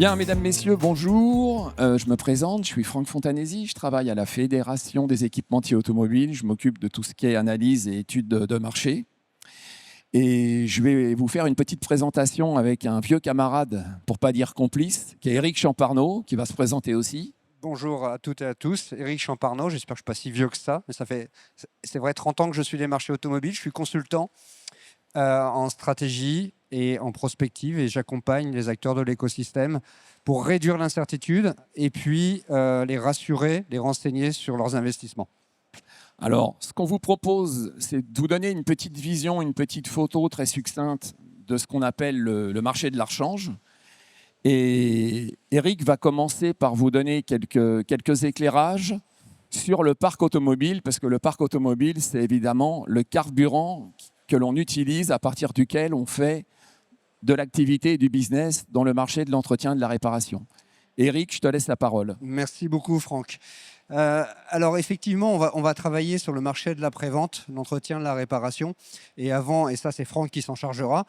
Bien, mesdames, messieurs, bonjour. Je me présente, je suis Franck Fontanesi, je travaille à la Fédération des équipementiers automobiles. Je m'occupe de tout ce qui est analyse et études de marché. Et je vais vous faire une petite présentation avec un vieux camarade, pour pas dire complice, qui est Éric Champarneau, qui va se présenter aussi. Bonjour à toutes et à tous, Éric Champarneau, j'espère que je ne suis pas si vieux que ça, mais c'est vrai 30 ans que je suis les marchés automobiles, je suis consultant en stratégie et en prospective et j'accompagne les acteurs de l'écosystème pour réduire l'incertitude et puis les rassurer, les renseigner sur leurs investissements. Alors, ce qu'on vous propose, c'est de vous donner une petite vision, une petite photo très succincte de ce qu'on appelle le marché de la rechange. Et Éric va commencer par vous donner quelques éclairages sur le parc automobile, parce que le parc automobile, c'est évidemment le carburant que l'on utilise, à partir duquel on fait de l'activité et du business dans le marché de l'entretien et de la réparation. Éric, je te laisse la parole. Merci beaucoup Franck. Alors effectivement, on va travailler sur le marché de la prévente, l'entretien, de la réparation. Et avant, et ça c'est Franck qui s'en chargera,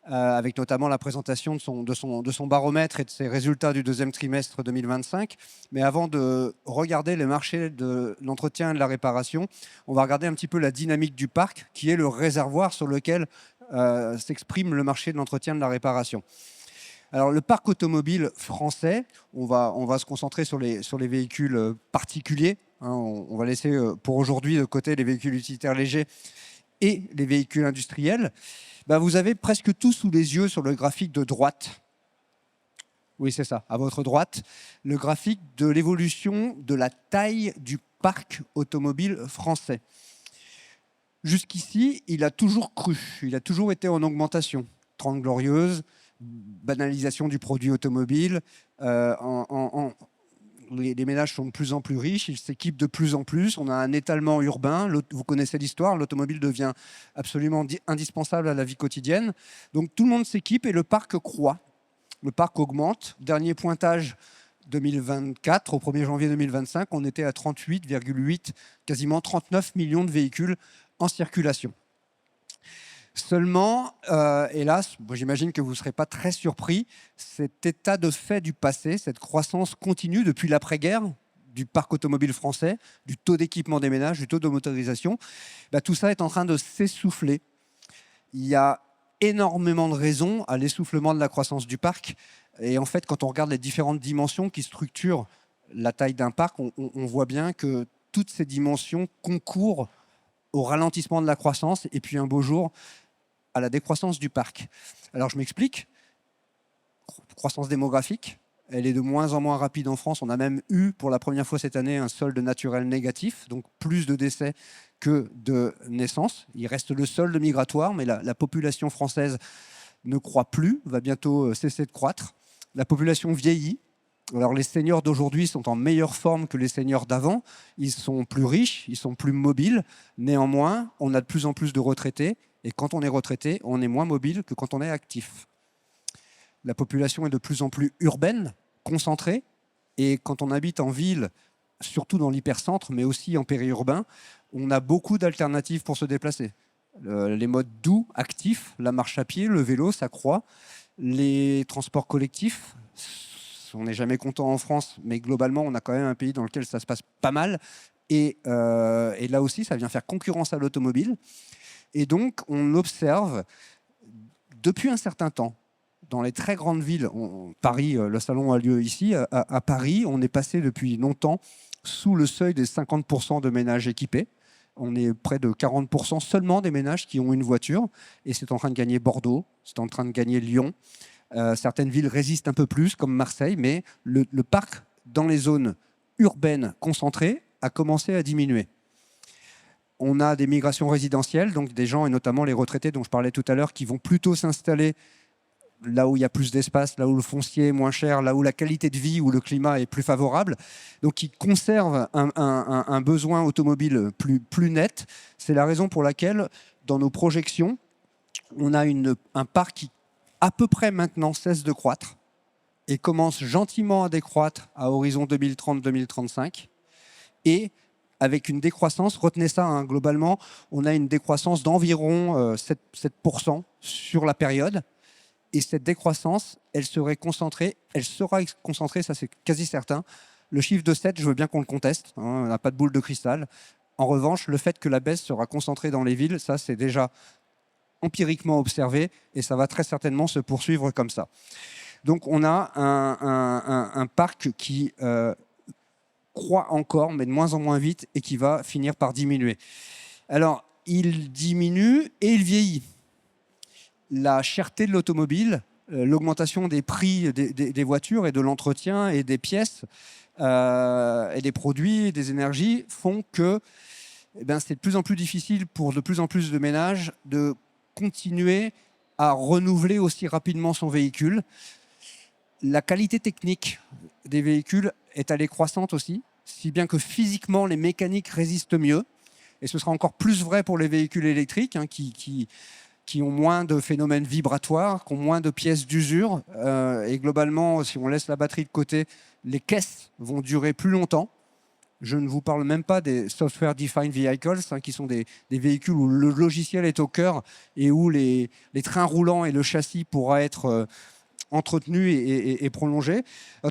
avec notamment la présentation de son baromètre et de ses résultats du deuxième trimestre 2025. Mais avant de regarder les marchés de l'entretien et de la réparation, on va regarder un petit peu la dynamique du parc, qui est le réservoir sur lequel s'exprime le marché de l'entretien et de la réparation. Alors, le parc automobile français, on va se concentrer sur les véhicules particuliers. Hein, on va laisser pour aujourd'hui de côté les véhicules utilitaires légers et les véhicules industriels. Vous avez presque tout sous les yeux sur le graphique de droite. Oui, c'est ça, à votre droite, le graphique de l'évolution de la taille du parc automobile français. Jusqu'ici, il a toujours cru, il a toujours été en augmentation. 30 glorieuses, banalisation du produit automobile, les ménages sont de plus en plus riches, ils s'équipent de plus en plus, on a un étalement urbain, vous connaissez l'histoire, l'automobile devient absolument indispensable à la vie quotidienne. Donc tout le monde s'équipe et le parc croît, le parc augmente. Dernier pointage 2024, au 1er janvier 2025, on était à 38,8, quasiment 39 millions de véhicules en circulation. Seulement, hélas, j'imagine que vous ne serez pas très surpris, cet état de fait du passé, cette croissance continue depuis l'après-guerre du parc automobile français, du taux d'équipement des ménages, du taux de motorisation, tout ça est en train de s'essouffler. Il y a énormément de raisons à l'essoufflement de la croissance du parc. Et en fait, quand on regarde les différentes dimensions qui structurent la taille d'un parc, on voit bien que toutes ces dimensions concourent au ralentissement de la croissance et puis un beau jour à la décroissance du parc. Alors je m'explique. Croissance démographique, elle est de moins en moins rapide en France. On a même eu pour la première fois cette année un solde naturel négatif, donc plus de décès que de naissances. Il reste le solde migratoire, mais la population française ne croît plus, va bientôt cesser de croître. La population vieillit. Alors les seniors d'aujourd'hui sont en meilleure forme que les seniors d'avant. Ils sont plus riches, ils sont plus mobiles. Néanmoins, on a de plus en plus de retraités. Et quand on est retraité, on est moins mobile que quand on est actif. La population est de plus en plus urbaine, concentrée. Et quand on habite en ville, surtout dans l'hypercentre, mais aussi en périurbain, on a beaucoup d'alternatives pour se déplacer. Les modes doux, actifs, la marche à pied, le vélo, ça croît. Les transports collectifs, on n'est jamais content en France, mais globalement, on a quand même un pays dans lequel ça se passe pas mal. Et là aussi, ça vient faire concurrence à l'automobile. Et donc, on observe depuis un certain temps, dans les très grandes villes, Paris, le salon a lieu ici, à Paris, on est passé depuis longtemps sous le seuil des 50% de ménages équipés. On est près de 40% seulement des ménages qui ont une voiture. Et c'est en train de gagner Bordeaux, c'est en train de gagner Lyon. Certaines villes résistent un peu plus, comme Marseille, mais le parc dans les zones urbaines concentrées a commencé à diminuer. On a des migrations résidentielles, donc des gens, et notamment les retraités dont je parlais tout à l'heure, qui vont plutôt s'installer là où il y a plus d'espace, là où le foncier est moins cher, là où la qualité de vie, où le climat est plus favorable. Donc ils conservent un besoin automobile plus net. C'est la raison pour laquelle, dans nos projections, on a un parc qui, à peu près maintenant, cesse de croître et commence gentiment à décroître à horizon 2030-2035. Et avec une décroissance, retenez ça, hein, globalement, on a une décroissance d'environ 7% sur la période. Et cette décroissance, elle sera concentrée, ça c'est quasi certain. Le chiffre de 7, je veux bien qu'on le conteste, hein, on n'a pas de boule de cristal. En revanche, le fait que la baisse sera concentrée dans les villes, ça c'est déjà empiriquement observé et ça va très certainement se poursuivre comme ça. Donc on a un parc qui croît encore, mais de moins en moins vite et qui va finir par diminuer. Alors, il diminue et il vieillit. La cherté de l'automobile, l'augmentation des prix des voitures et de l'entretien et des pièces et des produits et des énergies font que c'est de plus en plus difficile pour de plus en plus de ménages de continuer à renouveler aussi rapidement son véhicule. La qualité technique des véhicules est allée croissante aussi, si bien que physiquement les mécaniques résistent mieux. Et ce sera encore plus vrai pour les véhicules électriques qui ont moins de phénomènes vibratoires, qui ont moins de pièces d'usure. Et globalement, si on laisse la batterie de côté, les caisses vont durer plus longtemps. Je ne vous parle même pas des Software Defined Vehicles, qui sont des véhicules où le logiciel est au cœur et où les trains roulants et le châssis pourra être entretenu et prolongé.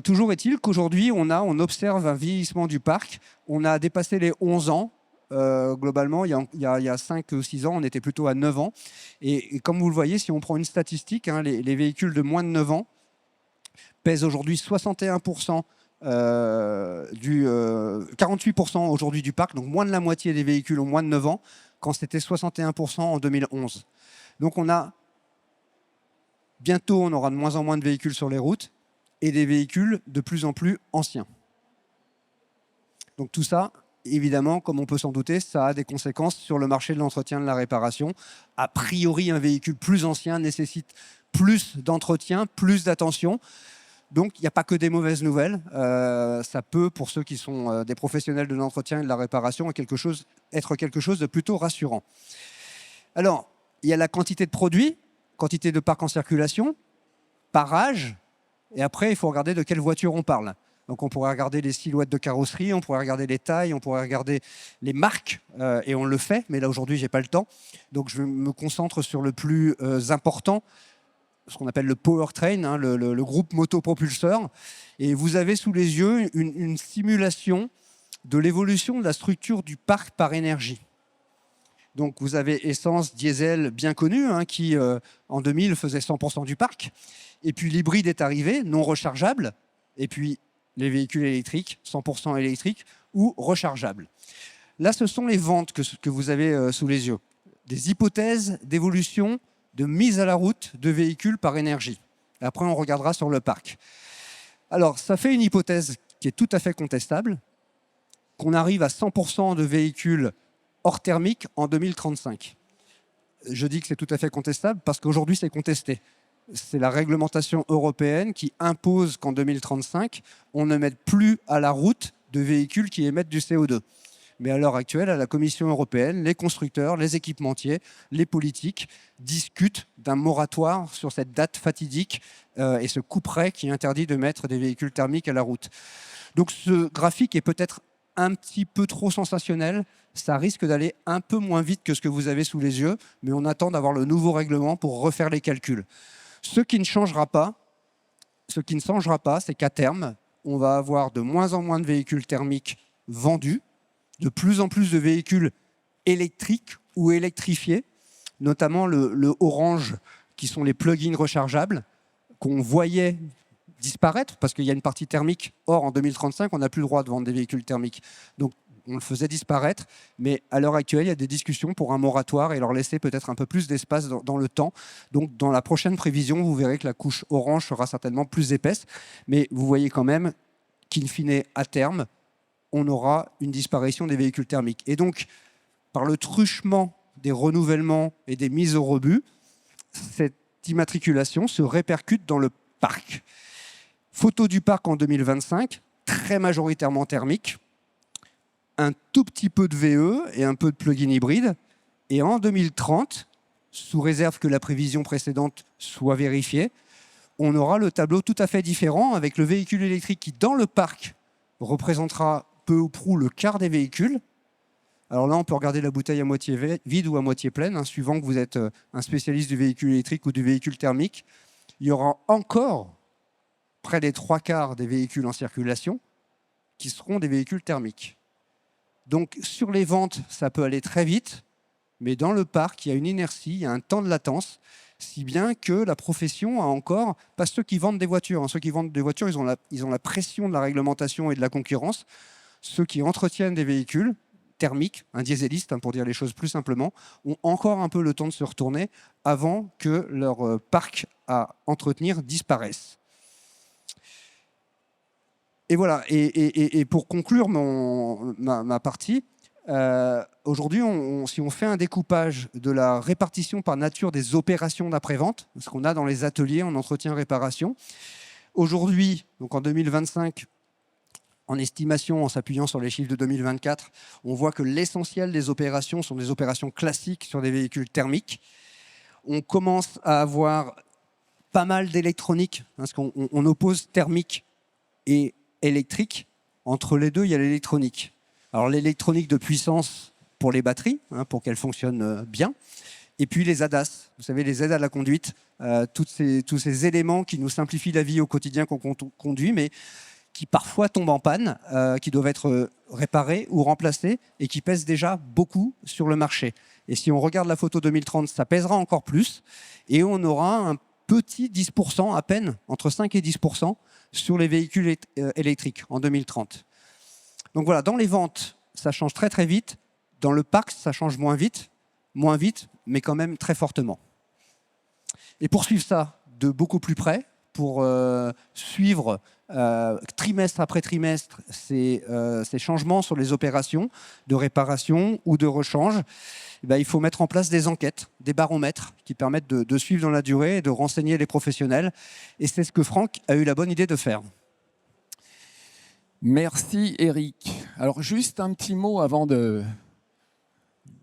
Toujours est-il qu'aujourd'hui, on observe un vieillissement du parc. On a dépassé les 11 ans. Globalement, il y a 5 ou 6 ans, on était plutôt à 9 ans. Et comme vous le voyez, si on prend une statistique, les véhicules de moins de 9 ans pèsent aujourd'hui 61%, 48% aujourd'hui du parc, donc moins de la moitié des véhicules ont moins de 9 ans, quand c'était 61% en 2011. Donc bientôt, on aura de moins en moins de véhicules sur les routes et des véhicules de plus en plus anciens. Donc tout ça, évidemment, comme on peut s'en douter, ça a des conséquences sur le marché de l'entretien, de la réparation. A priori, un véhicule plus ancien nécessite plus d'entretien, plus d'attention. Donc, il n'y a pas que des mauvaises nouvelles. Ça peut, pour ceux qui sont des professionnels de l'entretien et de la réparation, être quelque chose de plutôt rassurant. Alors, il y a la quantité de produits, quantité de parcs en circulation, par âge, et après, il faut regarder de quelle voiture on parle. Donc, on pourrait regarder les silhouettes de carrosserie, on pourrait regarder les tailles, on pourrait regarder les marques, et on le fait, mais là, aujourd'hui, je n'ai pas le temps. Donc, je me concentre sur le plus important, ce qu'on appelle le powertrain, le groupe motopropulseur. Et vous avez sous les yeux une simulation de l'évolution de la structure du parc par énergie. Donc vous avez essence, diesel bien connu, qui en 2000 faisait 100% du parc. Et puis l'hybride est arrivé, non rechargeable. Et puis les véhicules électriques, 100% électriques ou rechargeables. Là, ce sont les ventes que vous avez sous les yeux. Des hypothèses d'évolution de mise à la route de véhicules par énergie. Après, on regardera sur le parc. Alors, ça fait une hypothèse qui est tout à fait contestable, qu'on arrive à 100% de véhicules hors thermique en 2035. Je dis que c'est tout à fait contestable parce qu'aujourd'hui, c'est contesté. C'est la réglementation européenne qui impose qu'en 2035, on ne mette plus à la route de véhicules qui émettent du CO2. Mais à l'heure actuelle, à la Commission européenne, les constructeurs, les équipementiers, les politiques discutent d'un moratoire sur cette date fatidique et ce couperet qui interdit de mettre des véhicules thermiques à la route. Donc ce graphique est peut-être un petit peu trop sensationnel. Ça risque d'aller un peu moins vite que ce que vous avez sous les yeux, mais on attend d'avoir le nouveau règlement pour refaire les calculs. Ce qui ne changera pas, c'est qu'à terme, on va avoir de moins en moins de véhicules thermiques vendus, de plus en plus de véhicules électriques ou électrifiés, notamment le orange, qui sont les plug-in rechargeables, qu'on voyait disparaître, parce qu'il y a une partie thermique. Or, en 2035, on n'a plus le droit de vendre des véhicules thermiques. Donc, on le faisait disparaître, mais à l'heure actuelle, il y a des discussions pour un moratoire et leur laisser peut-être un peu plus d'espace dans le temps. Donc, dans la prochaine prévision, vous verrez que la couche orange sera certainement plus épaisse, mais vous voyez quand même qu'in fine, à terme, on aura une disparition des véhicules thermiques. Et donc, par le truchement des renouvellements et des mises au rebut, cette immatriculation se répercute dans le parc. Photo du parc en 2025, très majoritairement thermique, un tout petit peu de VE et un peu de plug-in hybride. Et en 2030, sous réserve que la prévision précédente soit vérifiée, on aura le tableau tout à fait différent avec le véhicule électrique qui, dans le parc, représentera peu ou prou le quart des véhicules. Alors là, on peut regarder la bouteille à moitié vide ou à moitié pleine, suivant que vous êtes un spécialiste du véhicule électrique ou du véhicule thermique. il y aura encore près des 3/4 des véhicules en circulation qui seront des véhicules thermiques. Donc sur les ventes, ça peut aller très vite, mais dans le parc, il y a une inertie, il y a un temps de latence, si bien que la profession a encore, pas ceux qui vendent des voitures, hein, ceux qui vendent des voitures, ils ont la pression de la réglementation et de la concurrence. Ceux qui entretiennent des véhicules thermiques, un dieseliste, hein, pour dire les choses plus simplement, ont encore un peu le temps de se retourner avant que leur parc à entretenir disparaisse. Et voilà, et pour conclure ma partie, aujourd'hui, si on fait un découpage de la répartition par nature des opérations d'après-vente, ce qu'on a dans les ateliers en entretien-réparation, aujourd'hui, donc en 2025, en estimation, en s'appuyant sur les chiffres de 2024, on voit que l'essentiel des opérations sont des opérations classiques sur des véhicules thermiques. On commence à avoir pas mal d'électronique, parce qu'on oppose thermique et électrique. Entre les deux, il y a l'électronique. Alors l'électronique de puissance pour les batteries, hein, pour qu'elles fonctionnent bien, et puis les ADAS, vous savez, les aides à la conduite, tous ces éléments qui nous simplifient la vie au quotidien qu'on conduit, mais qui parfois tombent en panne, qui doivent être réparés ou remplacés, et qui pèsent déjà beaucoup sur le marché. Et si on regarde la photo 2030, ça pèsera encore plus, et on aura un petit 10% à peine, entre 5 et 10%, sur les véhicules électriques en 2030. Donc voilà, dans les ventes, ça change très très vite. Dans le parc, ça change moins vite, mais quand même très fortement. Et pour suivre ça de beaucoup plus près, pour suivre trimestre après trimestre ces changements sur les opérations de réparation ou de rechange, il faut mettre en place des enquêtes, des baromètres qui permettent de suivre dans la durée et de renseigner les professionnels. Et c'est ce que Franck a eu la bonne idée de faire. Merci Eric. Alors juste un petit mot avant de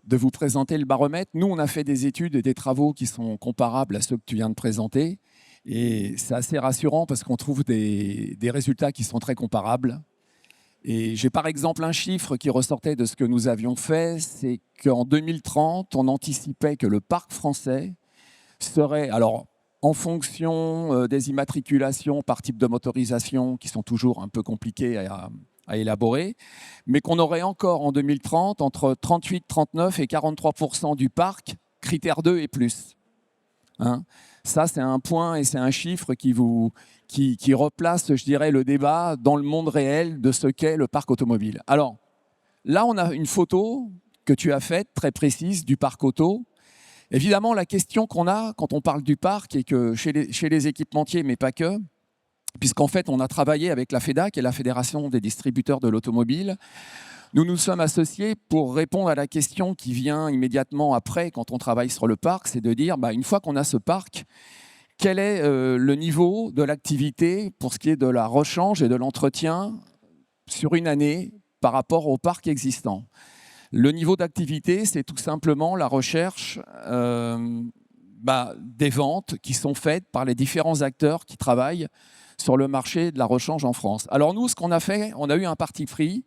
vous présenter le baromètre. Nous, on a fait des études et des travaux qui sont comparables à ceux que tu viens de présenter. Et c'est assez rassurant parce qu'on trouve des résultats qui sont très comparables. Et j'ai par exemple un chiffre qui ressortait de ce que nous avions fait, c'est qu'en 2030, on anticipait que le parc français serait, alors en fonction des immatriculations par type de motorisation, qui sont toujours un peu compliquées à élaborer, mais qu'on aurait encore en 2030 entre 38, 39 et 43% du parc critère 2 et plus. Hein, ça, c'est un point et c'est un chiffre qui replace, je dirais, le débat dans le monde réel de ce qu'est le parc automobile. Alors, là, on a une photo que tu as faite, très précise, du parc auto. Évidemment, la question qu'on a quand on parle du parc, et que chez les équipementiers, mais pas que, puisqu'en fait, on a travaillé avec la FEDA, qui est la Fédération des distributeurs de l'automobile. Nous nous sommes associés pour répondre à la question qui vient immédiatement après, quand on travaille sur le parc, c'est de dire, une fois qu'on a ce parc, quel est le niveau de l'activité pour ce qui est de la rechange et de l'entretien sur une année par rapport au parc existant? Le niveau d'activité, c'est tout simplement la recherche des ventes qui sont faites par les différents acteurs qui travaillent sur le marché de la rechange en France. Alors nous, ce qu'on a fait, on a eu un parti pris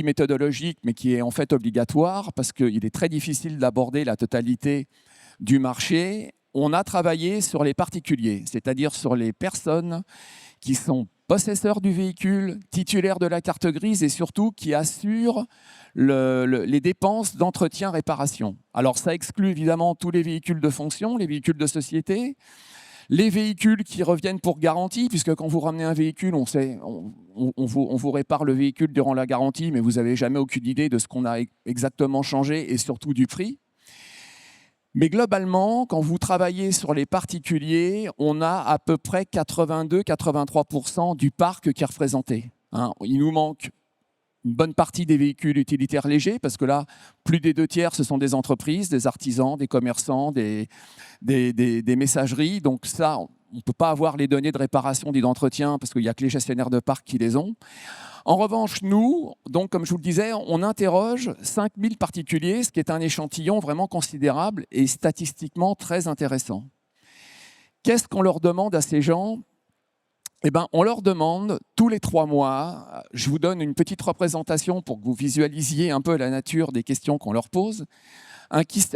méthodologique, mais qui est en fait obligatoire parce qu'il est très difficile d'aborder la totalité du marché. On a travaillé sur les particuliers, c'est-à-dire sur les personnes qui sont possesseurs du véhicule, titulaires de la carte grise et surtout qui assurent les dépenses d'entretien-réparation. Alors ça exclut évidemment tous les véhicules de fonction, les véhicules de société, les véhicules qui reviennent pour garantie, puisque quand vous ramenez un véhicule, on vous répare le véhicule durant la garantie, mais vous n'avez jamais aucune idée de ce qu'on a exactement changé et surtout du prix. Mais globalement, quand vous travaillez sur les particuliers, on a à peu près 82-83% du parc qui est représenté. Hein, il nous manque une bonne partie des véhicules utilitaires légers, parce que là, plus des 2/3, ce sont des entreprises, des artisans, des commerçants, des messageries. Donc ça, on ne peut pas avoir les données de réparation et d'entretien, parce qu'il n'y a que les gestionnaires de parc qui les ont. En revanche, nous, donc, comme je vous le disais, on interroge 5000 particuliers, ce qui est un échantillon vraiment considérable et statistiquement très intéressant. Qu'est-ce qu'on leur demande à ces gens ? On leur demande tous les 3 mois, je vous donne une petite représentation pour que vous visualisiez un peu la nature des questions qu'on leur pose.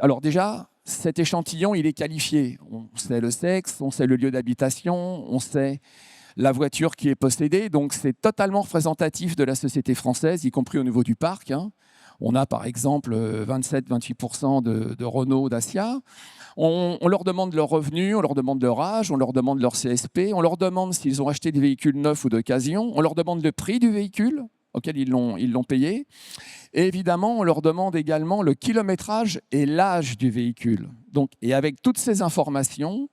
Alors déjà, cet échantillon, il est qualifié. On sait le sexe, on sait le lieu d'habitation, on sait la voiture qui est possédée. Donc, c'est totalement représentatif de la société française, y compris au niveau du parc. On a par exemple 27-28% de Renault, Dacia. On leur demande leur revenu, on leur demande leur âge, on leur demande leur CSP, on leur demande s'ils ont acheté des véhicules neufs ou d'occasion, on leur demande le prix du véhicule auquel ils l'ont payé. Et évidemment, on leur demande également le kilométrage et l'âge du véhicule. Donc, et avec toutes ces informations,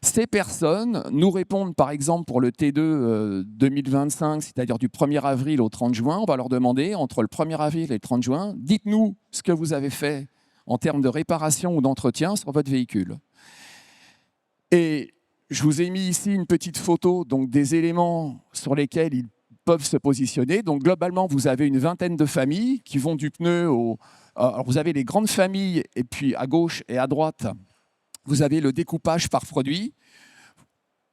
ces personnes nous répondent, par exemple, pour le T2 2025, c'est-à-dire du 1er avril au 30 juin, on va leur demander, entre le 1er avril et le 30 juin, dites-nous ce que vous avez fait en termes de réparation ou d'entretien sur votre véhicule. Et je vous ai mis ici une petite photo donc, des éléments sur lesquels ils peuvent se positionner. Donc, globalement, vous avez une vingtaine de familles qui vont du pneu au... Alors, vous avez les grandes familles, et puis à gauche et à droite, vous avez le découpage par produit.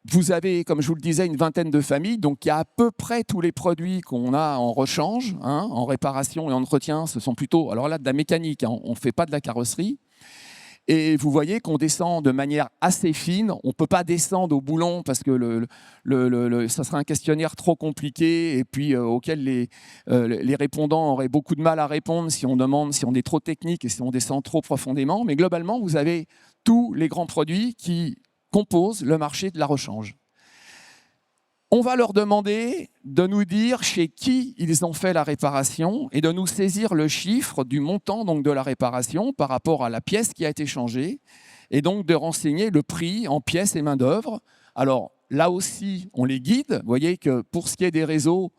Vous avez, comme je vous le disais, une vingtaine de familles. Donc, il y a à peu près tous les produits qu'on a en rechange, en réparation et en entretien. Ce sont plutôt, alors là, de la mécanique. On ne fait pas de la carrosserie. Et vous voyez qu'on descend de manière assez fine. On ne peut pas descendre au boulon parce que ça serait un questionnaire trop compliqué et puis auquel les répondants auraient beaucoup de mal à répondre si on est trop technique et si on descend trop profondément. Mais globalement, vous avez tous les grands produits qui composent le marché de la rechange. On va leur demander de nous dire chez qui ils ont fait la réparation et de nous saisir le chiffre du montant donc, de la réparation par rapport à la pièce qui a été changée et donc de renseigner le prix en pièces et main-d'œuvre. Alors là aussi, on les guide. Vous voyez que pour ce qui est des réseaux,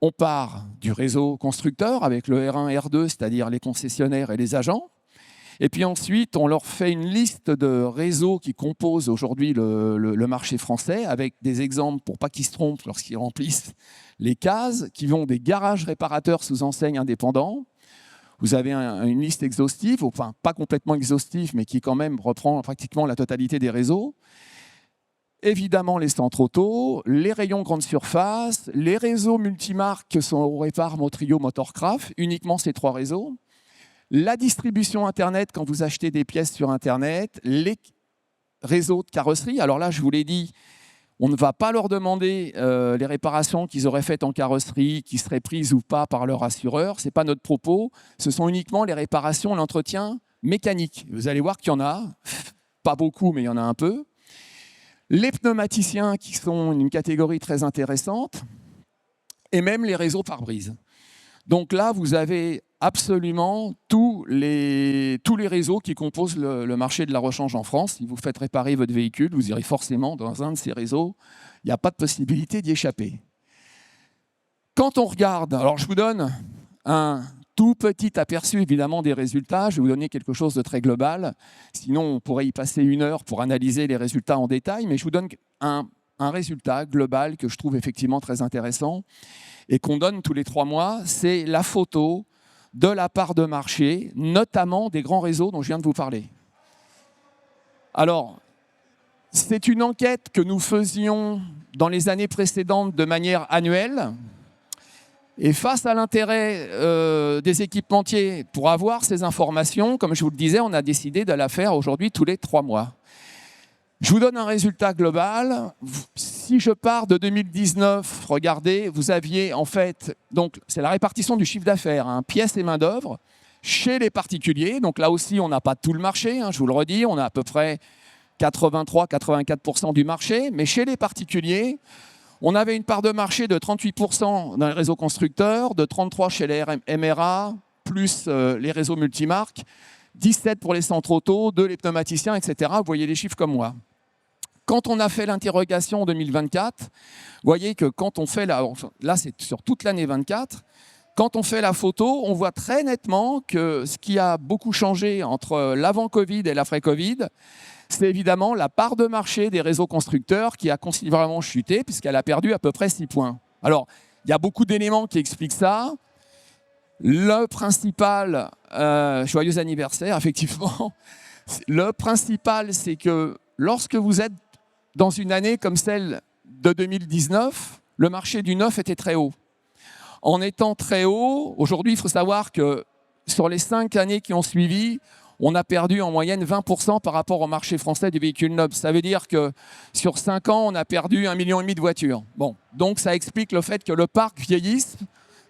on part du réseau constructeur avec le R1, R2, c'est-à-dire les concessionnaires et les agents. Et puis ensuite, on leur fait une liste de réseaux qui composent aujourd'hui le marché français, avec des exemples pour pas qu'ils se trompent lorsqu'ils remplissent les cases, qui vont des garages réparateurs sous enseigne indépendants. Vous avez une liste exhaustive, enfin pas complètement exhaustive, mais qui quand même reprend pratiquement la totalité des réseaux. Évidemment, les centres auto, les rayons grande surface, les réseaux multimarques que sont Eurorépar, Motrio, Motorcraft, uniquement ces trois réseaux. La distribution Internet, quand vous achetez des pièces sur Internet, les réseaux de carrosserie. Alors là, je vous l'ai dit, on ne va pas leur demander les réparations qu'ils auraient faites en carrosserie, qui seraient prises ou pas par leur assureur. Ce n'est pas notre propos. Ce sont uniquement les réparations, l'entretien mécanique. Vous allez voir qu'il y en a, pas beaucoup, mais il y en a un peu. Les pneumaticiens, qui sont une catégorie très intéressante, et même les réseaux pare-brise. Donc là, vous avez absolument tous les réseaux qui composent le marché de la rechange en France. Si vous faites réparer votre véhicule, vous irez forcément dans un de ces réseaux. Il n'y a pas de possibilité d'y échapper. Quand on regarde, alors je vous donne un tout petit aperçu évidemment des résultats. Je vais vous donner quelque chose de très global. Sinon, on pourrait y passer 1 heure pour analyser les résultats en détail. Mais je vous donne un résultat global que je trouve effectivement très intéressant et qu'on donne tous les 3 mois. C'est la photo de la part de marché, notamment des grands réseaux dont je viens de vous parler. Alors, c'est une enquête que nous faisions dans les années précédentes de manière annuelle. Et face à l'intérêt des équipementiers pour avoir ces informations, comme je vous le disais, on a décidé de la faire aujourd'hui tous les 3 mois. Je vous donne un résultat global. Si je pars de 2019, regardez, vous aviez en fait, donc c'est la répartition du chiffre d'affaires, pièces et main-d'œuvre, chez les particuliers. Donc là aussi, on n'a pas tout le marché, je vous le redis, on a à peu près 83-84% du marché. Mais chez les particuliers, on avait une part de marché de 38% dans les réseaux constructeurs, de 33% chez les MRA, plus les réseaux multimarques, 17 pour les centres auto, 2 les pneumaticiens, etc. Vous voyez les chiffres comme moi. Quand on a fait l'interrogation en 2024, vous voyez que quand on fait là c'est sur toute l'année 24, quand on fait la photo, on voit très nettement que ce qui a beaucoup changé entre l'avant-Covid et l'après-Covid, c'est évidemment la part de marché des réseaux constructeurs qui a considérablement chuté puisqu'elle a perdu à peu près 6 points. Alors, il y a beaucoup d'éléments qui expliquent ça. Le principal, joyeux anniversaire, effectivement. Le principal, c'est que lorsque vous êtes dans une année comme celle de 2019, le marché du neuf était très haut. En étant très haut, aujourd'hui, il faut savoir que sur les 5 années qui ont suivi, on a perdu en moyenne 20% par rapport au marché français du véhicule neuf. Ça veut dire que sur 5 ans, on a perdu 1,5 million de voitures. Bon, donc ça explique le fait que le parc vieillisse,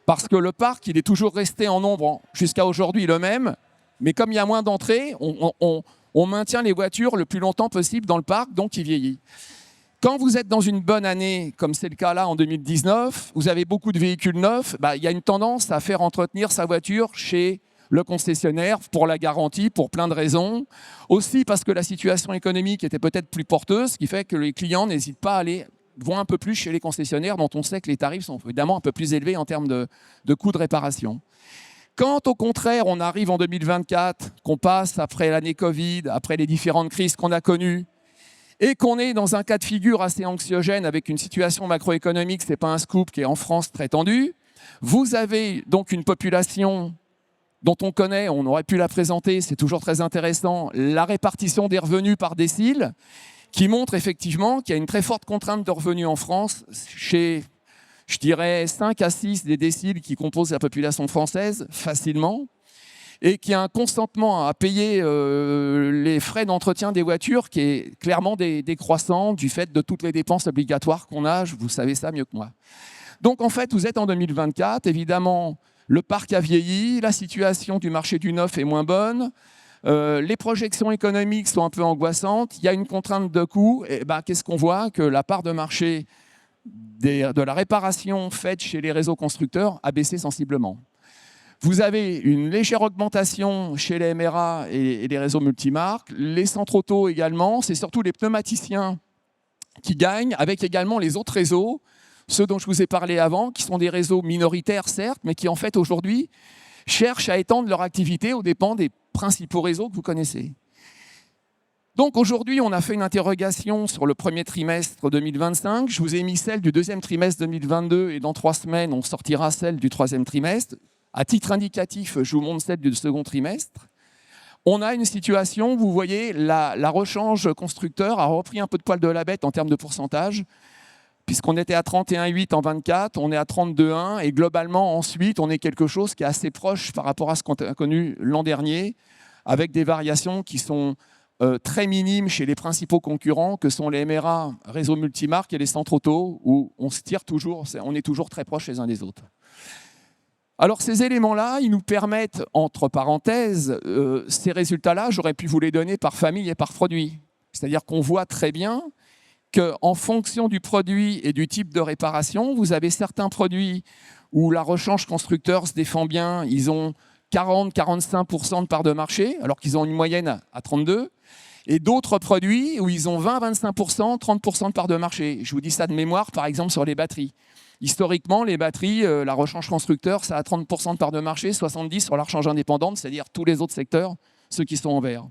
parce que le parc, il est toujours resté en nombre jusqu'à aujourd'hui le même, mais comme il y a moins d'entrées, on maintient les voitures le plus longtemps possible dans le parc, donc il vieillit. Quand vous êtes dans une bonne année, comme c'est le cas là en 2019, vous avez beaucoup de véhicules neufs, il y a une tendance à faire entretenir sa voiture chez le concessionnaire pour la garantie, pour plein de raisons. Aussi parce que la situation économique était peut-être plus porteuse, ce qui fait que les clients n'hésitent pas à vont un peu plus chez les concessionnaires, dont on sait que les tarifs sont évidemment un peu plus élevés en termes de coûts de réparation. Quand au contraire, on arrive en 2024, qu'on passe après l'année Covid, après les différentes crises qu'on a connues, et qu'on est dans un cas de figure assez anxiogène avec une situation macroéconomique, ce n'est pas un scoop, qui est en France très tendue, vous avez donc une population dont on connaît, on aurait pu la présenter, c'est toujours très intéressant, la répartition des revenus par décile, qui montre effectivement qu'il y a une très forte contrainte de revenus en France chez, je dirais, 5 à 6 des déciles qui composent la population française, facilement, et qui a un consentement à payer les frais d'entretien des voitures qui est clairement décroissant du fait de toutes les dépenses obligatoires qu'on a, vous savez ça mieux que moi. Donc en fait, vous êtes en 2024, évidemment, le parc a vieilli, la situation du marché du neuf est moins bonne, les projections économiques sont un peu angoissantes, il y a une contrainte de coût, et qu'est-ce qu'on voit? Que la part de marché de la réparation faite chez les réseaux constructeurs a baissé sensiblement. Vous avez une légère augmentation chez les MRA et les réseaux multimarques, les centres auto également, c'est surtout les pneumaticiens qui gagnent, avec également les autres réseaux, ceux dont je vous ai parlé avant, qui sont des réseaux minoritaires certes, mais qui en fait aujourd'hui cherchent à étendre leur activité aux dépens des principaux réseaux que vous connaissez. Donc aujourd'hui, on a fait une interrogation sur le premier trimestre 2025. Je vous ai mis celle du deuxième trimestre 2022 et dans 3 semaines, on sortira celle du troisième trimestre. À titre indicatif, je vous montre celle du second trimestre. On a une situation, vous voyez, la rechange constructeur a repris un peu de poil de la bête en termes de pourcentage, puisqu'on était à 31,8 en 24, on est à 32,1, et globalement, ensuite, on est quelque chose qui est assez proche par rapport à ce qu'on a connu l'an dernier, avec des variations qui sont très minimes chez les principaux concurrents, que sont les MRA, réseaux multimarques et les centres auto, où on se tire toujours, on est toujours très proches les uns des autres. Alors ces éléments-là, ils nous permettent, entre parenthèses, ces résultats-là, j'aurais pu vous les donner par famille et par produit. C'est-à-dire qu'on voit très bien qu'en fonction du produit et du type de réparation, vous avez certains produits où la rechange constructeur se défend bien, ils ont 40-45% de part de marché, alors qu'ils ont une moyenne à 32%, et d'autres produits où ils ont 20-25%, 30% de part de marché. Je vous dis ça de mémoire, par exemple, sur les batteries. Historiquement, les batteries, la rechange constructeur, ça a 30% de part de marché, 70% sur la rechange indépendante, c'est-à-dire tous les autres secteurs, ceux qui sont en vert.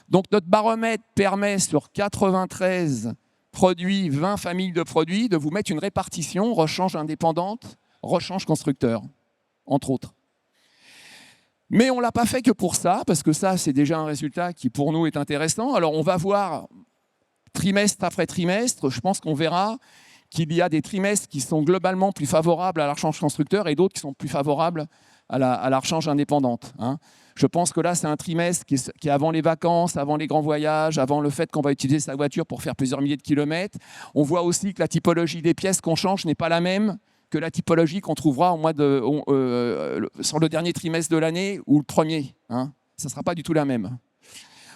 Donc notre baromètre permet sur 93 produits, 20 familles de produits, de vous mettre une répartition rechange indépendante, rechange constructeur, entre autres. Mais on ne l'a pas fait que pour ça, parce que ça, c'est déjà un résultat qui, pour nous, est intéressant. Alors, on va voir trimestre après trimestre. Je pense qu'on verra qu'il y a des trimestres qui sont globalement plus favorables à la rechange constructeur et d'autres qui sont plus favorables à la rechange indépendante. Je pense que là, c'est un trimestre qui est avant les vacances, avant les grands voyages, avant le fait qu'on va utiliser sa voiture pour faire plusieurs milliers de kilomètres. On voit aussi que la typologie des pièces qu'on change n'est pas la même que la typologie qu'on trouvera sur le dernier trimestre de l'année ou le premier. Ça ne sera pas du tout la même.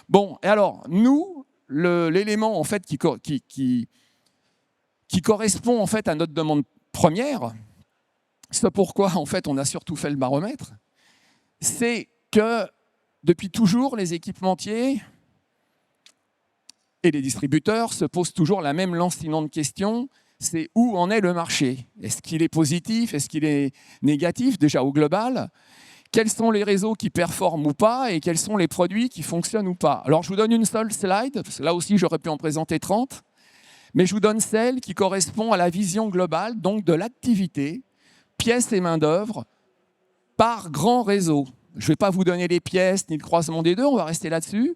Bon, et alors, nous, l'élément en fait, qui correspond en fait, à notre demande première, c'est pourquoi en fait, on a surtout fait le baromètre, c'est que depuis toujours, les équipementiers et les distributeurs se posent toujours la même lancinante question, c'est où en est le marché? Est-ce qu'il est positif? Est-ce qu'il est négatif, déjà au global? Quels sont les réseaux qui performent ou pas? Et quels sont les produits qui fonctionnent ou pas? Alors, je vous donne une seule slide, parce que là aussi, j'aurais pu en présenter 30, mais je vous donne celle qui correspond à la vision globale, donc de l'activité, pièces et main-d'œuvre, par grand réseau. Je ne vais pas vous donner les pièces ni le croisement des deux, on va rester là-dessus.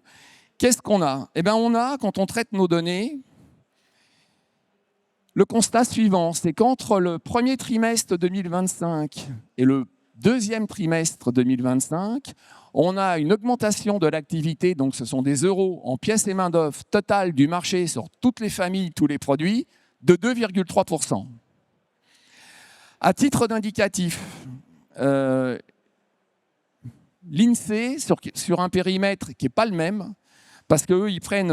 Qu'est-ce qu'on a? Eh bien, on a, quand on traite nos données, le constat suivant, c'est qu'entre le premier trimestre 2025 et le deuxième trimestre 2025, on a une augmentation de l'activité, donc ce sont des euros en pièces et main-d'œuvre totale du marché sur toutes les familles, tous les produits, de 2,3%. À titre d'indicatif, l'INSEE, sur un périmètre qui n'est pas le même, parce qu'eux, ils prennent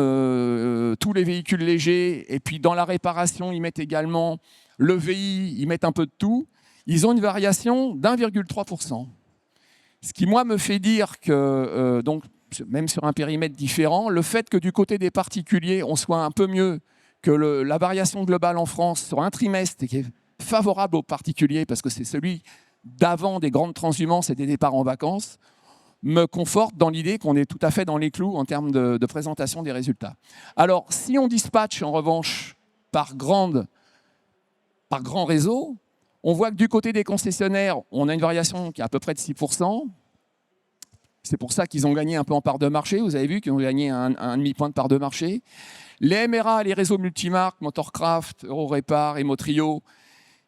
tous les véhicules légers, et puis dans la réparation, ils mettent également le VI, ils mettent un peu de tout, ils ont une variation d'1,3%. Ce qui, moi, me fait dire que, donc, même sur un périmètre différent, le fait que du côté des particuliers, on soit un peu mieux que la variation globale en France sur un trimestre qui est favorable aux particuliers, parce que c'est celui d'avant des grandes transhumances et des départs en vacances, me conforte dans l'idée qu'on est tout à fait dans les clous en termes de présentation des résultats. Alors, si on dispatche, en revanche, par grand réseau, on voit que du côté des concessionnaires, on a une variation qui est à peu près de 6%. C'est pour ça qu'ils ont gagné un peu en part de marché. Vous avez vu qu'ils ont gagné un demi-point de part de marché. Les MRA, les réseaux multimarques, Motorcraft, Eurorépar et Motrio,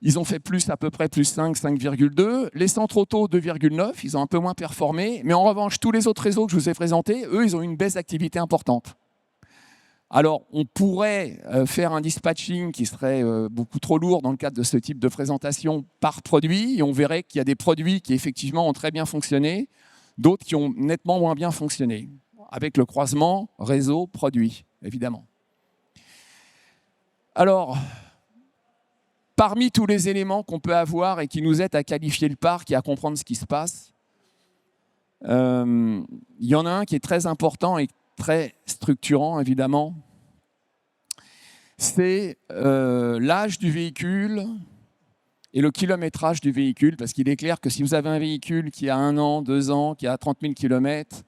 ils ont fait plus, à peu près plus 5, 5,2. Les centres auto, 2,9. Ils ont un peu moins performé. Mais en revanche, tous les autres réseaux que je vous ai présentés, eux, ils ont une baisse d'activité importante. Alors, on pourrait faire un dispatching qui serait beaucoup trop lourd dans le cadre de ce type de présentation par produit. Et on verrait qu'il y a des produits qui, effectivement, ont très bien fonctionné, d'autres qui ont nettement moins bien fonctionné, avec le croisement réseau-produit, évidemment. Alors, parmi tous les éléments qu'on peut avoir et qui nous aident à qualifier le parc et à comprendre ce qui se passe, il y en a un qui est très important et très structurant, évidemment. C'est l'âge du véhicule et le kilométrage du véhicule, parce qu'il est clair que si vous avez un véhicule qui a 1 an, 2 ans, qui a 30 000 km,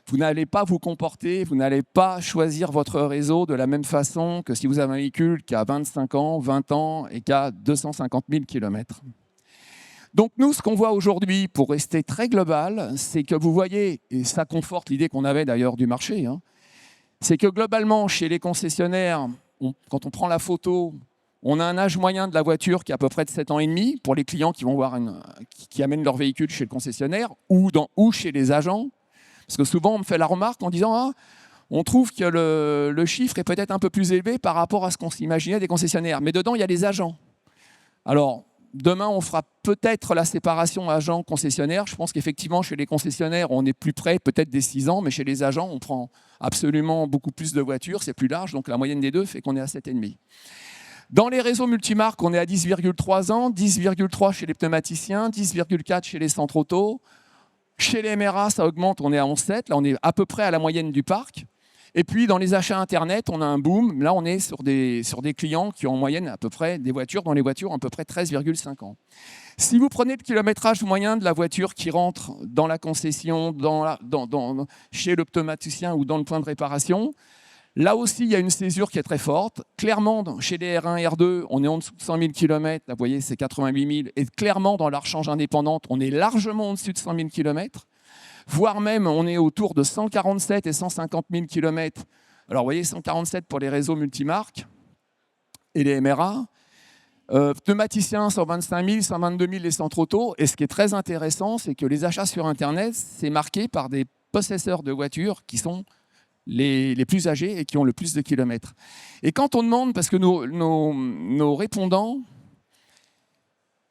vous n'allez pas vous comporter, vous n'allez pas choisir votre réseau de la même façon que si vous avez un véhicule qui a 25 ans, 20 ans et qui a 250 000 km. Donc nous, ce qu'on voit aujourd'hui, pour rester très global, c'est que vous voyez, et ça conforte l'idée qu'on avait d'ailleurs du marché, c'est que globalement, chez les concessionnaires, quand on prend la photo, on a un âge moyen de la voiture qui est à peu près de 7 ans et demi pour les clients qui vont qui amènent leur véhicule chez le concessionnaire ou chez les agents. Parce que souvent, on me fait la remarque en disant « Ah, on trouve que le chiffre est peut-être un peu plus élevé par rapport à ce qu'on s'imaginait des concessionnaires. » Mais dedans, il y a les agents. Alors, demain, on fera peut-être la séparation agents-concessionnaires. Je pense qu'effectivement, chez les concessionnaires, on est plus près, peut-être des 6 ans, mais chez les agents, on prend absolument beaucoup plus de voitures, c'est plus large, donc la moyenne des deux fait qu'on est à 7,5. Dans les réseaux multimarques, on est à 10,3 ans, 10,3 chez les pneumaticiens, 10,4 chez les centres auto. Chez les MRA, ça augmente, on est à 11,7. Là, on est à peu près à la moyenne du parc. Et puis, dans les achats Internet, on a un boom. Là, on est sur des clients qui ont en moyenne à peu près des voitures, dans les voitures, à peu près 13,5 ans. Si vous prenez le kilométrage moyen de la voiture qui rentre dans la concession, chez le pneumaticien ou dans le point de réparation, là aussi, il y a une césure qui est très forte. Clairement, chez les R1 R2, on est en dessous de 100 000 km. Là, vous voyez, c'est 88 000. Et clairement, dans la rechange indépendante, on est largement au-dessus de 100 000 km. Voire même, on est autour de 147 et 150 000 km. Alors, vous voyez, 147 pour les réseaux multimarques et les MRA. Pneumaticiens, 125 000, 122 000 les centres auto. Et ce qui est très intéressant, c'est que les achats sur Internet, c'est marqué par des possesseurs de voitures qui sont les plus âgés et qui ont le plus de kilomètres. Et quand on demande, parce que nos répondants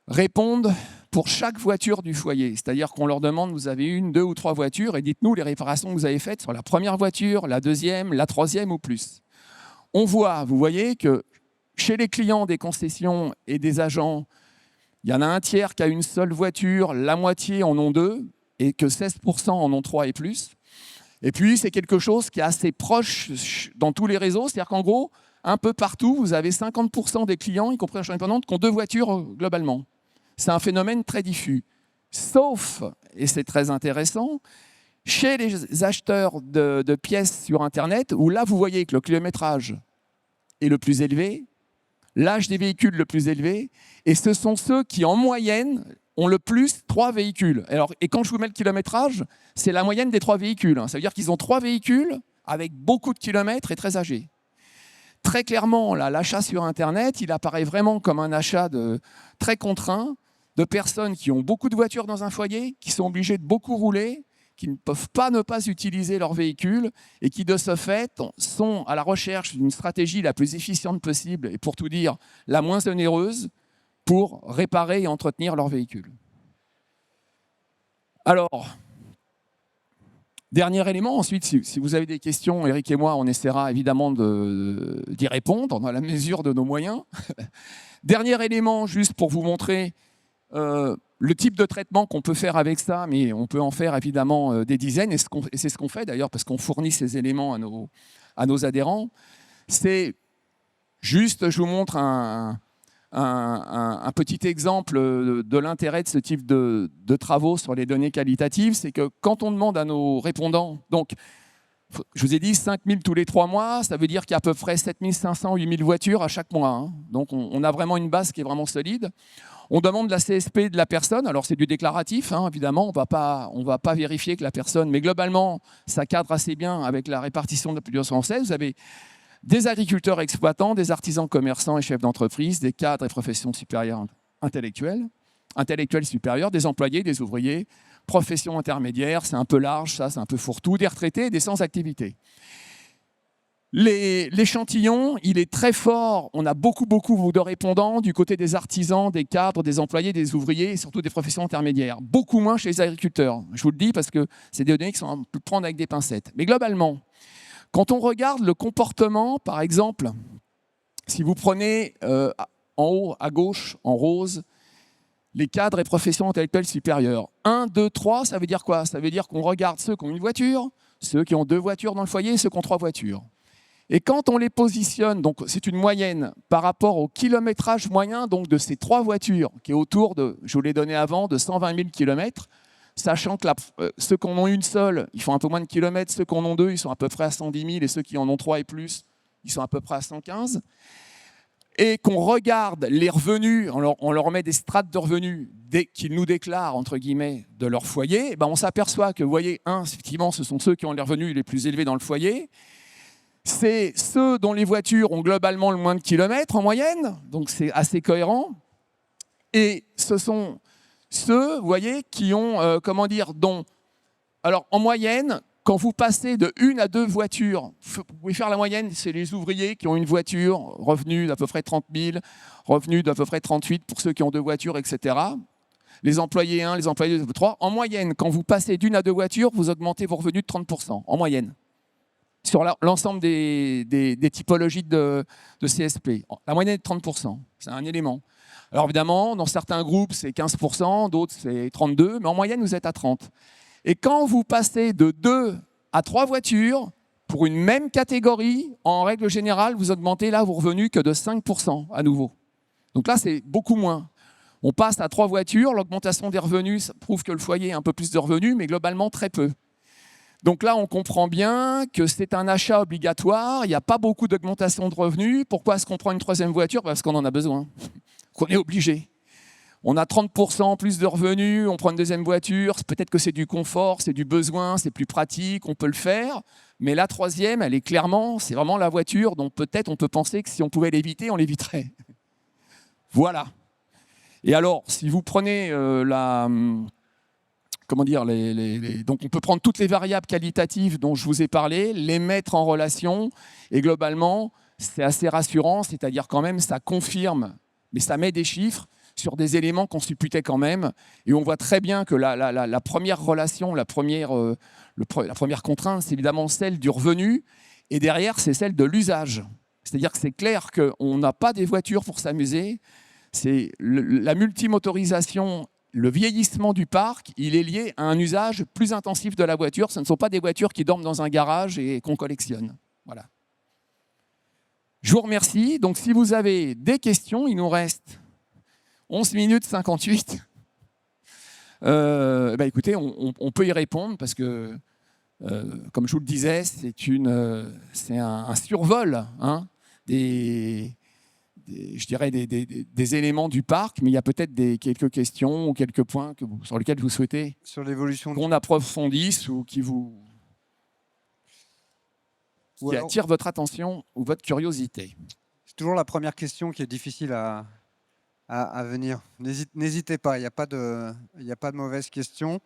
répondent pour chaque voiture du foyer, c'est-à-dire qu'on leur demande, vous avez 1, 2 ou 3 voitures, et dites-nous les réparations que vous avez faites sur la première voiture, la deuxième, la troisième ou plus. On voit, vous voyez que chez les clients des concessions et des agents, il y en a un tiers qui a une seule voiture, la moitié en ont 2, et que 16% en ont 3 et plus. Et puis, c'est quelque chose qui est assez proche dans tous les réseaux. C'est-à-dire qu'en gros, un peu partout, vous avez 50% des clients, y compris les achats indépendants, qui ont 2 voitures globalement. C'est un phénomène très diffus. Sauf, et c'est très intéressant, chez les acheteurs de pièces sur Internet, où là, vous voyez que le kilométrage est le plus élevé, l'âge des véhicules le plus élevé, et ce sont ceux qui, en moyenne, ont le plus 3 véhicules. Alors, et quand je vous mets le kilométrage, c'est la moyenne des 3 véhicules. Ça veut dire qu'ils ont 3 véhicules avec beaucoup de kilomètres et très âgés. Très clairement, l'achat sur Internet, il apparaît vraiment comme un achat très contraint, de personnes qui ont beaucoup de voitures dans un foyer, qui sont obligées de beaucoup rouler, qui ne peuvent pas ne pas utiliser leur véhicule et qui, de ce fait, sont à la recherche d'une stratégie la plus efficiente possible et, pour tout dire, la moins onéreuse pour réparer et entretenir leur véhicule. Alors, dernier élément, ensuite, si vous avez des questions, Eric et moi, on essaiera évidemment d'y répondre dans la mesure de nos moyens. Dernier élément, juste pour vous montrer le type de traitement qu'on peut faire avec ça, mais on peut en faire évidemment des dizaines, et c'est ce qu'on fait d'ailleurs, parce qu'on fournit ces éléments à nos adhérents. C'est juste, je vous montre un petit exemple de l'intérêt de ce type de travaux sur les données qualitatives, c'est que quand on demande à nos répondants, donc je vous ai dit 5 000 tous les 3 mois, ça veut dire qu'il y a à peu près 7 500, 8 000 voitures à chaque mois. Hein. Donc on a vraiment une base qui est vraiment solide. On demande la CSP de la personne, alors c'est du déclaratif, hein, évidemment, on va pas vérifier que la personne, mais globalement, ça cadre assez bien avec la répartition de la population française. Vous avez des agriculteurs exploitants, des artisans commerçants et chefs d'entreprise, des cadres et professions supérieures intellectuelles supérieures, des employés, des ouvriers, professions intermédiaires, c'est un peu large, ça, c'est un peu fourre-tout, des retraités et des sans-activité. L'échantillon, il est très fort, on a beaucoup de répondants du côté des artisans, des cadres, des employés, des ouvriers et surtout des professions intermédiaires. Beaucoup moins chez les agriculteurs, je vous le dis parce que c'est des données qui sont à prendre avec des pincettes. Mais globalement, quand on regarde le comportement, par exemple, si vous prenez en haut à gauche, en rose, les cadres et professions intellectuelles supérieures. 1, 2, 3, ça veut dire quoi? Ça veut dire qu'on regarde ceux qui ont une voiture, ceux qui ont 2 voitures dans le foyer et ceux qui ont 3 voitures. Et quand on les positionne, donc c'est une moyenne par rapport au kilométrage moyen donc de ces 3 voitures, qui est autour de, je vous l'ai donné avant, de 120 000 km, sachant que ceux qui en ont une seule, ils font un peu moins de kilomètres, ceux qui en ont 2, ils sont à peu près à 110 000, et ceux qui en ont 3 et plus, ils sont à peu près à 115. Et qu'on regarde les revenus, on leur met des strates de revenus qu'ils nous déclarent, entre guillemets, de leur foyer, ben on s'aperçoit que, vous voyez, effectivement, ce sont ceux qui ont les revenus les plus élevés dans le foyer. C'est ceux dont les voitures ont globalement le moins de kilomètres en moyenne, donc c'est assez cohérent. Et ce sont ceux, vous voyez, qui ont, alors en moyenne, quand vous passez de 1 à 2 voitures, vous pouvez faire la moyenne, c'est les ouvriers qui ont une voiture, revenus d'à peu près 30 000, revenus d'à peu près 38 pour ceux qui ont 2 voitures, etc. Les employés 1, les employés 2, 3. En moyenne, quand vous passez d'1 à 2 voitures, vous augmentez vos revenus de 30%, en moyenne, sur l'ensemble des typologies de CSP. La moyenne est de 30%, c'est un élément. Alors évidemment, dans certains groupes, c'est 15%, d'autres, c'est 32%, mais en moyenne, vous êtes à 30%. Et quand vous passez de 2 à 3 voitures, pour une même catégorie, en règle générale, vous augmentez là vos revenus que de 5% à nouveau. Donc là, c'est beaucoup moins. On passe à 3 voitures, l'augmentation des revenus, ça prouve que le foyer a un peu plus de revenus, mais globalement très peu. Donc là, on comprend bien que c'est un achat obligatoire, il n'y a pas beaucoup d'augmentation de revenus. Pourquoi est-ce qu'on prend une 3e voiture? Parce qu'on en a besoin, qu'on est obligé. On a 30% plus de revenus, on prend une 2e voiture, peut-être que c'est du confort, c'est du besoin, c'est plus pratique, on peut le faire. Mais la 3e, elle est clairement, c'est vraiment la voiture dont peut-être on peut penser que si on pouvait l'éviter, on l'éviterait. Voilà. Et alors, si vous prenez donc on peut prendre toutes les variables qualitatives dont je vous ai parlé, les mettre en relation, et globalement, c'est assez rassurant, c'est-à-dire quand même, ça confirme, mais ça met des chiffres sur des éléments qu'on supputait quand même, et on voit très bien que la première relation, la première contrainte, c'est évidemment celle du revenu, et derrière, c'est celle de l'usage. C'est-à-dire que c'est clair qu'on n'a pas des voitures pour s'amuser, c'est la multimotorisation, le vieillissement du parc, il est lié à un usage plus intensif de la voiture. Ce ne sont pas des voitures qui dorment dans un garage et qu'on collectionne. Voilà. Je vous remercie. Donc, si vous avez des questions, il nous reste 11 minutes 58. Écoutez, on peut y répondre parce que, comme je vous le disais, c'est un survol je dirais des éléments du parc, mais il y a peut-être quelques questions ou quelques points sur lesquels vous souhaitez sur l'évolution qu'on approfondisse ou qui attire votre attention ou votre curiosité. C'est toujours la première question qui est difficile à à venir. N'hésitez pas, il n'y a pas de mauvaise question.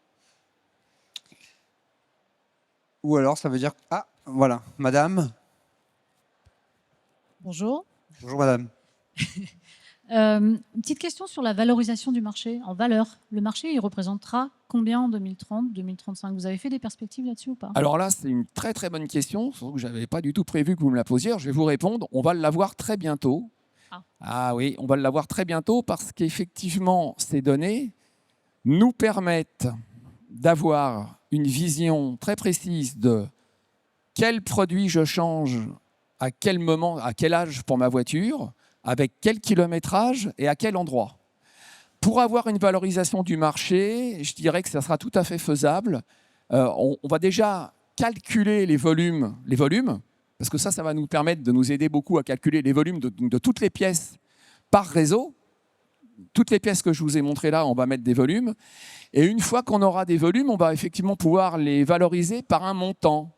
Ou alors, ça veut dire... Ah, voilà, madame. Bonjour. Bonjour, madame. Une petite question sur la valorisation du marché en valeur. Le marché, il représentera combien en 2030, 2035 ? Vous avez fait des perspectives là-dessus ou pas ? Alors là, c'est une très très bonne question, surtout que je n'avais pas du tout prévu que vous me la posiez. Alors, je vais vous répondre, on va l'avoir très bientôt. Ah oui, on va l'avoir très bientôt parce qu'effectivement, ces données nous permettent d'avoir une vision très précise de quel produit je change, à quel moment, à quel âge pour ma voiture, avec quel kilométrage et à quel endroit. Pour avoir une valorisation du marché, je dirais que ça sera tout à fait faisable. On va déjà calculer les volumes, parce que ça va nous permettre de nous aider beaucoup à calculer les volumes de toutes les pièces par réseau. Toutes les pièces que je vous ai montrées là, on va mettre des volumes. Et une fois qu'on aura des volumes, on va effectivement pouvoir les valoriser par un montant.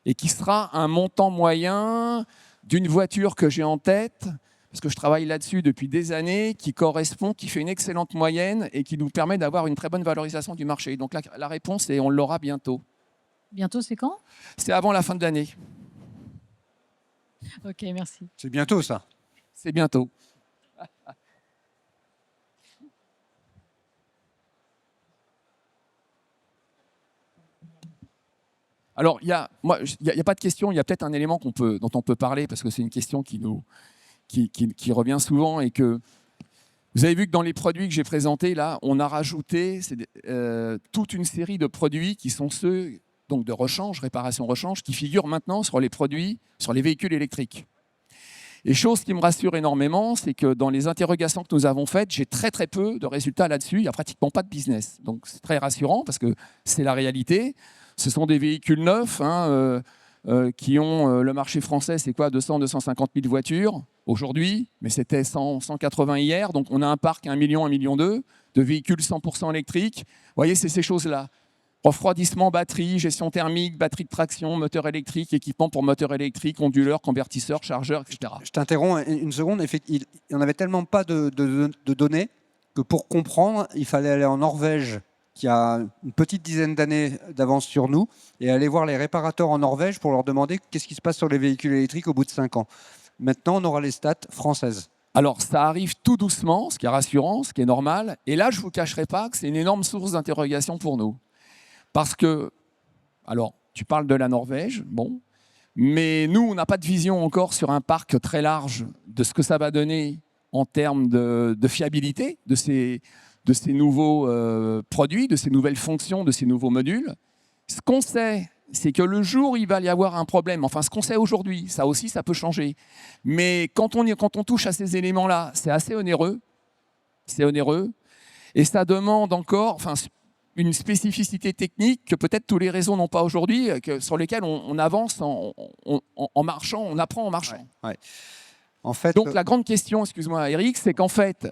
Et qui sera un montant moyen d'une voiture que j'ai en tête, parce que je travaille là-dessus depuis des années, qui correspond, qui fait une excellente moyenne et qui nous permet d'avoir une très bonne valorisation du marché. Donc la réponse est on l'aura bientôt. Bientôt, c'est quand ? C'est avant la fin de l'année. Ok, merci. C'est bientôt, ça. C'est bientôt. Alors, il n'y a pas de question, il y a peut-être un élément dont on peut parler, parce que c'est une question qui revient souvent, et que vous avez vu que dans les produits que j'ai présentés, là, on a rajouté toute une série de produits qui sont ceux donc de rechange, réparation-rechange, qui figurent maintenant sur les produits, sur les véhicules électriques. Et chose qui me rassure énormément, c'est que dans les interrogations que nous avons faites, j'ai très très peu de résultats là-dessus, il n'y a pratiquement pas de business. Donc c'est très rassurant, parce que c'est la réalité. Ce sont des véhicules neufs qui ont le marché français, c'est quoi, 200-250 000 voitures aujourd'hui, mais c'était 180 hier. Donc on a un parc 1 million, 1,2 million de véhicules 100% électriques. Vous voyez, c'est ces choses-là. Refroidissement, batterie, gestion thermique, batterie de traction, moteur électrique, équipement pour moteur électrique, onduleur, convertisseur, chargeur, etc. Je t'interromps une seconde. Il n'y en avait tellement pas de données que pour comprendre, il fallait aller en Norvège, qui a une petite dizaine d'années d'avance sur nous, et aller voir les réparateurs en Norvège pour leur demander qu'est-ce qui se passe sur les véhicules électriques au bout de 5 ans. Maintenant, on aura les stats françaises. Alors, ça arrive tout doucement, ce qui est rassurant, ce qui est normal. Et là, je ne vous cacherai pas que c'est une énorme source d'interrogation pour nous. Parce que, alors, tu parles de la Norvège, bon, mais nous, on n'a pas de vision encore sur un parc très large de ce que ça va donner en termes de fiabilité de ces nouveaux produits, de ces nouvelles fonctions, de ces nouveaux modules. Ce qu'on sait, c'est que le jour où il va y avoir un problème, enfin ce qu'on sait aujourd'hui, ça aussi, ça peut changer. Mais quand on touche à ces éléments-là, c'est assez onéreux. C'est onéreux. Et ça demande encore une spécificité technique que peut-être tous les réseaux n'ont pas aujourd'hui, sur lesquels on avance en marchant, on apprend en marchant. Ouais. En fait, donc la grande question, excuse-moi Eric, c'est qu'en fait,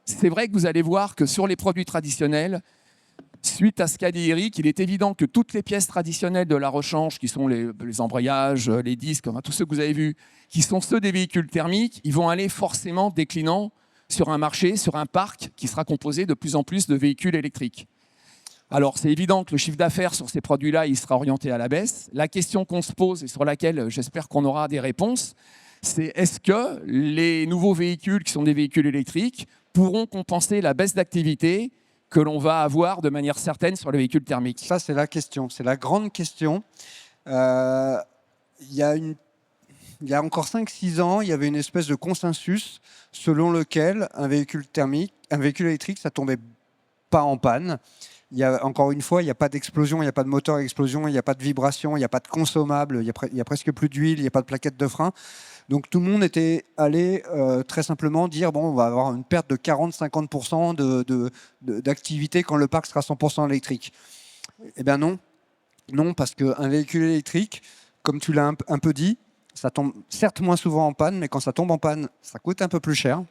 c'est vrai que vous allez voir que sur les produits traditionnels, suite à ce qu'a dit Eric, il est évident que toutes les pièces traditionnelles de la rechange, qui sont les embrayages, les disques, tous ceux que vous avez vus, qui sont ceux des véhicules thermiques, ils vont aller forcément déclinant sur un marché, sur un parc qui sera composé de plus en plus de véhicules électriques. Alors, c'est évident que le chiffre d'affaires sur ces produits-là, il sera orienté à la baisse. La question qu'on se pose et sur laquelle j'espère qu'on aura des réponses, c'est est-ce que les nouveaux véhicules qui sont des véhicules électriques pourront compenser la baisse d'activité que l'on va avoir de manière certaine sur les véhicules thermiques? Ça, c'est la question. C'est la grande question. Il y a encore 5-6 ans, il y avait une espèce de consensus selon lequel un véhicule électrique, ça tombait pas en panne. Encore une fois, il n'y a pas d'explosion, il n'y a pas de moteur à explosion, il n'y a pas de vibration, il n'y a pas de consommable, il y a presque plus d'huile, il n'y a pas de plaquettes de frein. Donc tout le monde était allé très simplement dire bon, on va avoir une perte de 40-50% d'activité quand le parc sera 100% électrique. Eh bien non, parce qu'un véhicule électrique, comme tu l'as un peu dit, ça tombe certes moins souvent en panne, mais quand ça tombe en panne, ça coûte un peu plus cher,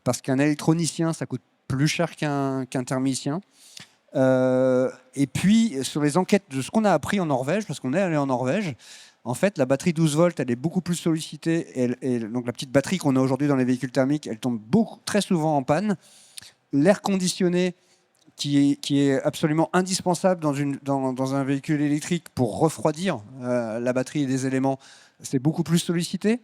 parce qu'un électronicien, ça coûte plus cher qu'un thermicien. Et puis, sur les enquêtes de ce qu'on a appris en Norvège, parce qu'on est allé en Norvège, En fait, la batterie 12 volts, elle est beaucoup plus sollicitée. Et donc la petite batterie qu'on a aujourd'hui dans les véhicules thermiques, elle tombe très souvent en panne. L'air conditionné, qui est absolument indispensable dans un véhicule électrique pour refroidir la batterie et les éléments, c'est beaucoup plus sollicité.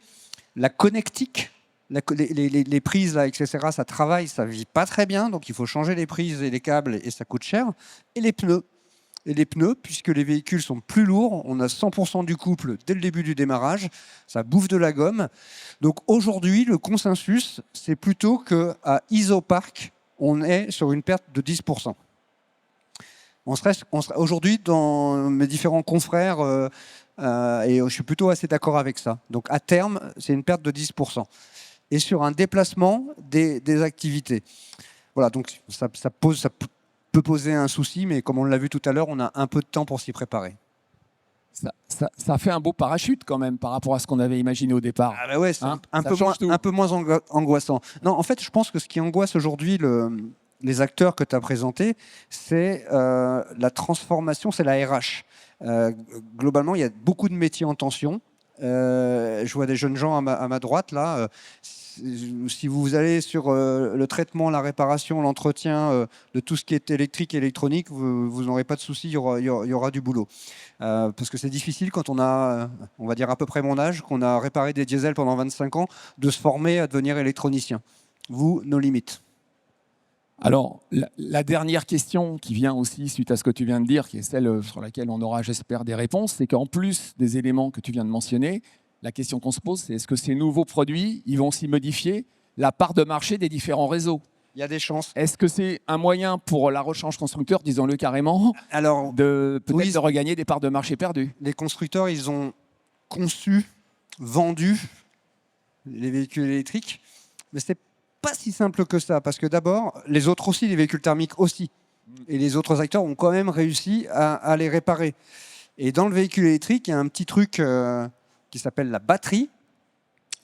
La connectique, les prises, là, etc., ça travaille, ça ne vit pas très bien, donc il faut changer les prises et les câbles et ça coûte cher. Et les pneus. Et les pneus, puisque les véhicules sont plus lourds, on a 100% du couple dès le début du démarrage, ça bouffe de la gomme. Donc aujourd'hui, le consensus, c'est plutôt qu'à Isopark, on est sur une perte de 10%. Aujourd'hui, dans mes différents confrères, et je suis plutôt assez d'accord avec ça. Donc à terme, c'est une perte de 10%. Et sur un déplacement des activités. Voilà, donc ça peut poser un souci, mais comme on l'a vu tout à l'heure, on a un peu de temps pour s'y préparer. Ça fait un beau parachute quand même par rapport à ce qu'on avait imaginé au départ. Ah bah ouais, c'est Hein, un peu moins angoissant. Non, en fait, je pense que ce qui angoisse aujourd'hui les acteurs que tu as présentés, c'est la transformation, c'est la RH. Globalement, il y a beaucoup de métiers en tension. Je vois des jeunes gens à ma droite, là. Si vous allez sur le traitement, la réparation, l'entretien de tout ce qui est électrique et électronique, vous n'aurez pas de souci, il y aura du boulot. Parce que c'est difficile quand on a, on va dire à peu près mon âge, qu'on a réparé des diesels pendant 25 ans, de se former à devenir électronicien. Vous, nos limites. Alors, la dernière question qui vient aussi suite à ce que tu viens de dire, qui est celle sur laquelle on aura, j'espère, des réponses, c'est qu'en plus des éléments que tu viens de mentionner, la question qu'on se pose, c'est est-ce que ces nouveaux produits, ils vont aussi modifier la part de marché des différents réseaux? Il y a des chances. Est-ce que c'est un moyen pour la rechange constructeur, disons-le carrément, Alors, de regagner des parts de marché perdues? Les constructeurs, ils ont conçu, vendu les véhicules électriques, mais c'est pas si simple que ça, parce que d'abord, les autres aussi, les véhicules thermiques aussi, et les autres acteurs ont quand même réussi à les réparer. Et dans le véhicule électrique, il y a un petit truc qui s'appelle la batterie.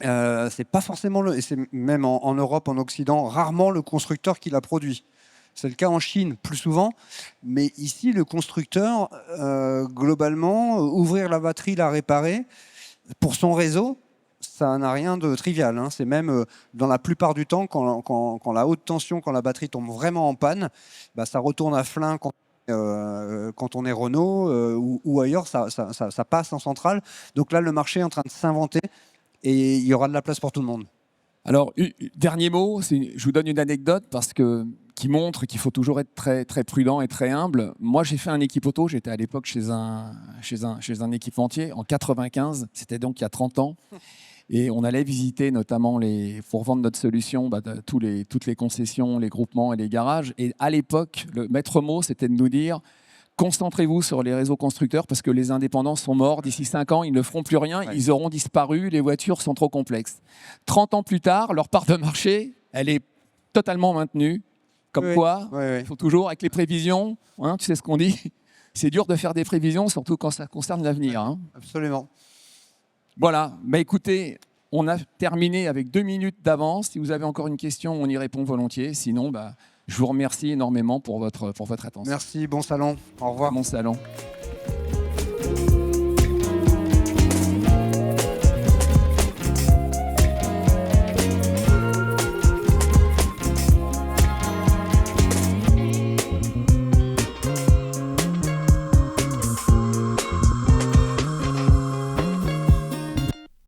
C'est pas forcément et c'est même en Europe, en Occident, rarement le constructeur qui la produit. C'est le cas en Chine plus souvent, mais ici le constructeur, globalement, ouvrir la batterie, la réparer, pour son réseau, ça n'a rien de trivial. Hein. C'est même dans la plupart du temps, quand la haute tension, quand la batterie tombe vraiment en panne, bah, ça retourne à flin quand on est Renault ou ailleurs, ça passe en centrale. Donc là, le marché est en train de s'inventer et il y aura de la place pour tout le monde. Alors, dernier mot, je vous donne une anecdote qui montre qu'il faut toujours être très, très prudent et très humble. Moi, j'ai fait un équipe-auto, j'étais à l'époque chez un équipementier en 95, c'était donc il y a 30 ans. Et on allait visiter notamment, pour vendre notre solution, toutes les concessions, les groupements et les garages. Et à l'époque, le maître mot, c'était de nous dire concentrez-vous sur les réseaux constructeurs parce que les indépendants sont morts. D'ici 5 ans, ils ne feront plus rien, ils auront disparu, les voitures sont trop complexes. 30 ans plus tard, leur part de marché, elle est totalement maintenue. Comme quoi, il faut toujours, avec les prévisions, hein, tu sais ce qu'on dit, c'est dur de faire des prévisions, surtout quand ça concerne l'avenir. Hein. Absolument. Voilà, bah, écoutez, on a terminé avec 2 minutes d'avance. Si vous avez encore une question, on y répond volontiers. Sinon, je vous remercie énormément pour votre attention. Merci, bon salon. Au revoir. Bon salon.